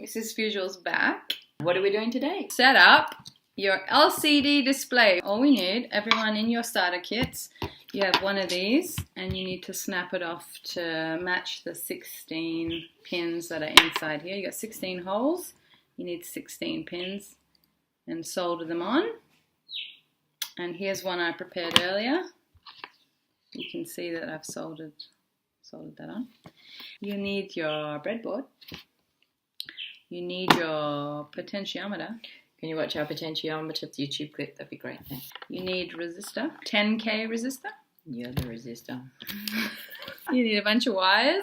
Mrs. Visual's back. What are we doing today? Set up your LCD display. All we need, everyone in your starter kits, you have one of these and you need to snap it off to match the 16 pins that are inside here. You got 16 holes, you need 16 pins and solder them on. And here's one I prepared earlier. You can see that I've soldered that on. You need your breadboard. You need your potentiometer. Can you watch our potentiometer YouTube clip? That'd be great. Thanks. You need resistor, 10K resistor. You're the resistor. You need a bunch of wires.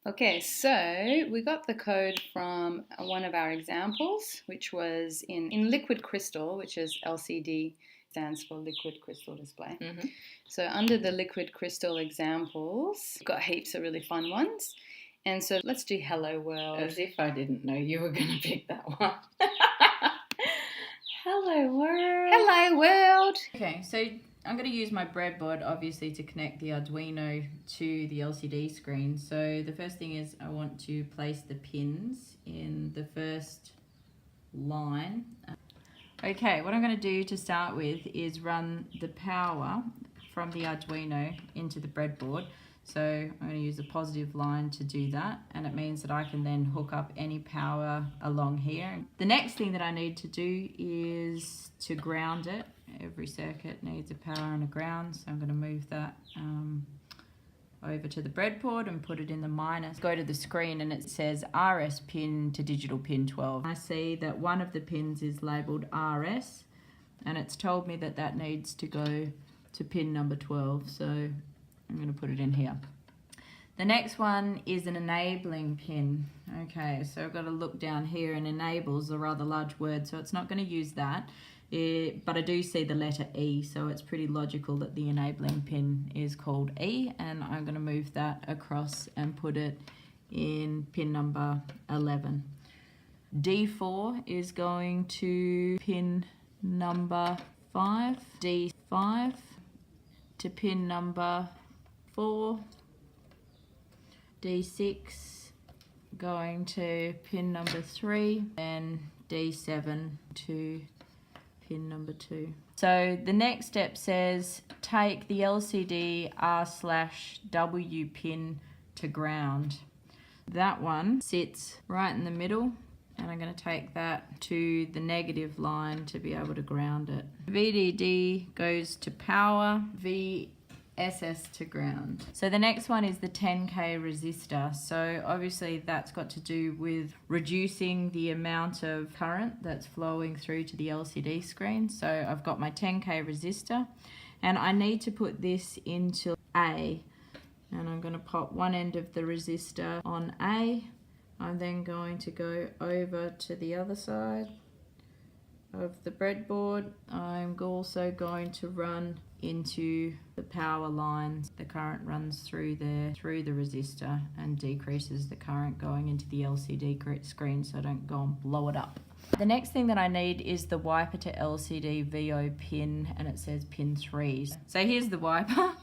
Okay, so we got the code from one of our examples, which was in liquid crystal, which is LCD, stands for liquid crystal display. Mm-hmm. So under the liquid crystal examples, we've got heaps of really fun ones. And so let's do Hello World. As if I didn't know you were going to pick that one. Hello World. Hello World. Okay, so I'm going to use my breadboard, obviously, to connect the Arduino to the LCD screen. So the first thing is I want to place the pins in the first line. Okay, what I'm going to do to start with is run the power from the Arduino into the breadboard. So I'm going to use a positive line to do that, and it means that I can then hook up any power along here. The next thing that I need to do is to ground it. Every circuit needs a power and a ground, so I'm going to move that over to the breadboard and put it in the minus. Go to the screen and it says RS pin to digital pin 12. I see that one of the pins is labelled RS, and it's told me that that needs to go to pin number 12, so I'm going to put it in here. The next one is an enabling pin. Okay, so I've got to look down here, and enables a rather large word, so it's not going to use that. But I do see the letter E, so it's pretty logical that the enabling pin is called E, and I'm going to move that across and put it in pin number 11. D4 is going to pin number 5, D5 to pin number 4, D6 going to pin number 3, and D7 to pin number 2. So the next step says take the LCD R/W pin to ground. That one sits right in the middle, and I'm going to take that to the negative line to be able to ground it. VDD goes to power, VSS to ground. So the next one is the 10K resistor. So obviously that's got to do with reducing the amount of current that's flowing through to the LCD screen. So I've got my 10K resistor, and I need to put this into A. And I'm going to pop one end of the resistor on A. I'm then going to go over to the other side of the breadboard. I'm also going to run into the power lines. The current runs through there, through the resistor, and decreases the current going into the LCD screen so I don't go and blow it up. The next thing that I need is the wiper to LCD VO pin, and it says pin 3. So here's the wiper.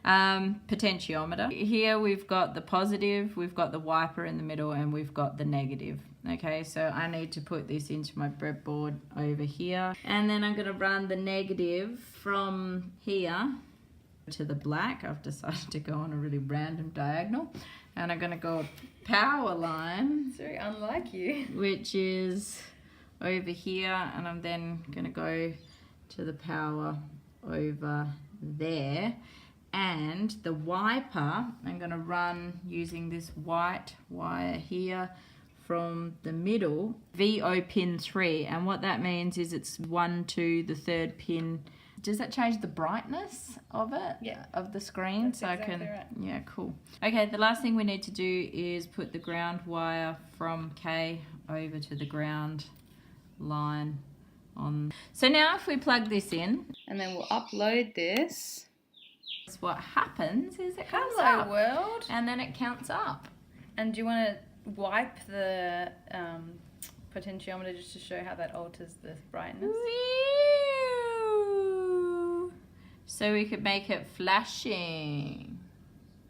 Potentiometer. Here we've got the positive, we've got the wiper in the middle, and we've got the negative. Okay, so I need to put this into my breadboard over here, and then I'm going to run the negative from here to the black. I've decided to go on a really random diagonal, and I'm going to go a power line. It's very unlike you. Which is over here, and I'm then going to go to the power over there. And the wiper, I'm going to run using this white wire here from the middle, VO pin 3. And what that means is it's 1 to the 3rd pin. Does that change the brightness of it? Yeah. Of the screen? That's so exactly I can, right. Yeah, cool. Okay, the last thing we need to do is put the ground wire from K over to the ground line on. So now if we plug this in, And then we'll upload this. what happens is it comes Hello up, World. and then it counts up. And do you want to wipe the potentiometer just to show how that alters the brightness? So we could make it flashing.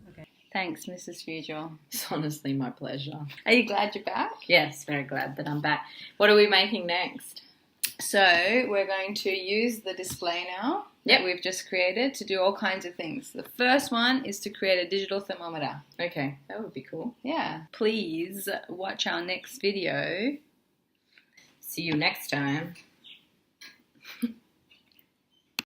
Okay. Thanks, Mrs. Fugal. It's honestly my pleasure. Are you glad you're back? Yes, very glad that I'm back. What are we making next? So we're going to use the display now that we've just created to do all kinds of things. The first one is to create a digital thermometer. Okay, that would be cool. Yeah. Please watch our next video. See you next time.